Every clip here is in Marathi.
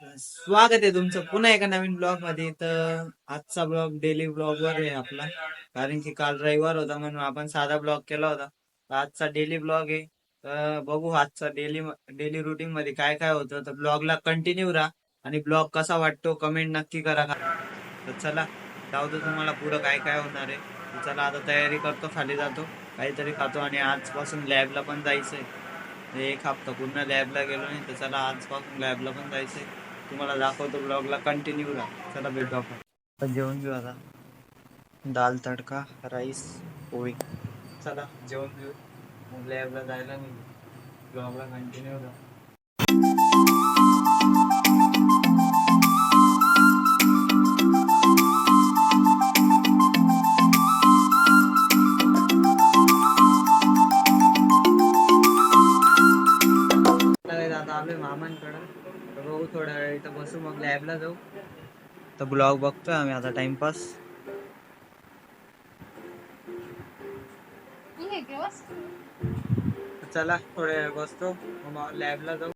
स्वागत आहे तुमचं पुन्हा एका नवीन ब्लॉग मध्ये. तर आजचा ब्लॉग डेली ब्लॉग वर आहे आपला, कारण की काल रविवार होता म्हणून आपण साधा ब्लॉग केला होता. तर आजचा डेली ब्लॉग आहे. तर बघू आजचा डेली डेली रुटीन मध्ये काय काय होतं. तर ब्लॉगला कंटिन्यू राहा आणि ब्लॉग कसा वाटतो कमेंट नक्की करा. तर चला जाऊ दे तुम्हाला पुढं काय काय होणार आहे. तर चला आता तयारी करतो, खाली जातो, काहीतरी खातो आणि आजपासून लॅबला पण जायचंय. एक हप्ता पूर्ण लॅबला गेलो नाही, तर चला आजपासून लॅबला पण जायचंय. तुम्हाला दाखवतो ब्लॉगला कंटिन्यू राहा. चला भेटू आपण. आता जेवण घेऊ आता. दाल तडका, राईस, पोळी. चला जेवण घेऊ, मग लॅबला जायला नाही. ब्लॉगला कंटिन्यू राहा. आता आलोय मामांकडं. तर बघू थोड्या वेळ इथं बसू, मग लॅबला जाऊ. तर ब्लॉग बघतोय आम्ही आता टाइमपास. चला थोड्या वेळ बसतो, मग लॅबला जाऊ.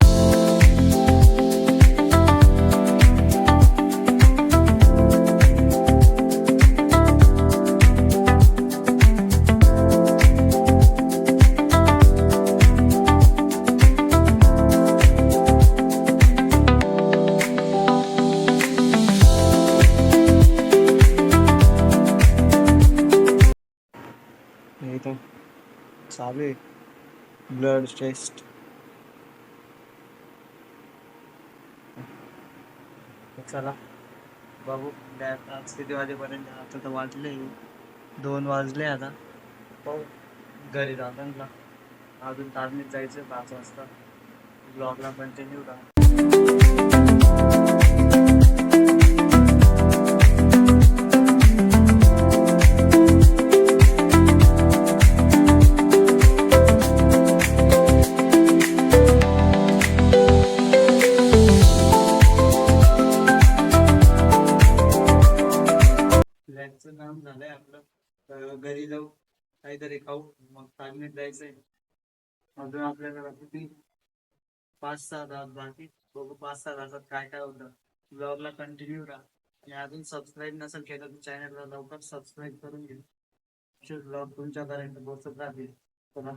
इथं चालू आहे ब्लड टेस्ट. चला बघू लॅब आज किती वाजेपर्यंत. आता तर वाजले 2 वाजले आता. पाहू घरी जाताना. अजून तालमीत जायचं 5 वाजता. ब्लॉगला कंटिन्यू राहा. लॅबचं काम झालंय आपलं. तर घरी जाऊ, काहीतरी खाऊ, मग तालमीत जायचंय. अजून आपल्याला किती 5-6 तास बाकी. बघू 5-6 तासात काय काय होतं. ब्लॉगला कंटिन्यू राहा आणि अजून सबस्क्राईब नसेल केलं तर चॅनलला लवकर सबस्क्राईब करून घे. ब्लॉग तुमच्यापर्यंत पोहोचत राहतील. चला.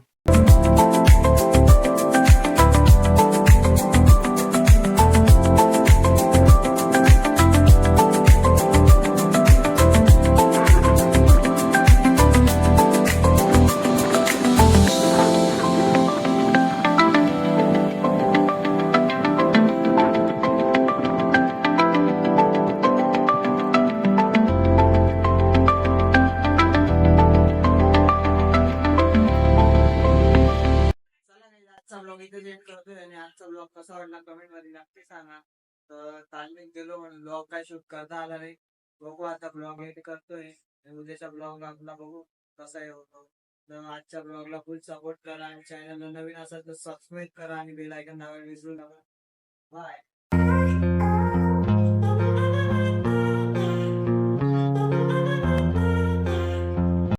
चला नाही आजचा ब्लॉग इथे एंड करतोय आणि आजचा ब्लॉग कसा वाटला कमेंट मध्ये नक्की सांगा. तर तालमीत गेलो म्हणून ब्लॉग काय शूट करता आला नाही. बघू आता ब्लॉग एडिट करतोय. उद्याच्या ब्लॉग आपला बघू कसा हे होतो. तर आजच्या ब्लॉगला फुल सपोर्ट करा आणि चॅनलला नवीन असेल तर सबस्क्राईब करा आणि बेल आयकॉन दाबायला विसरू नका. बाय.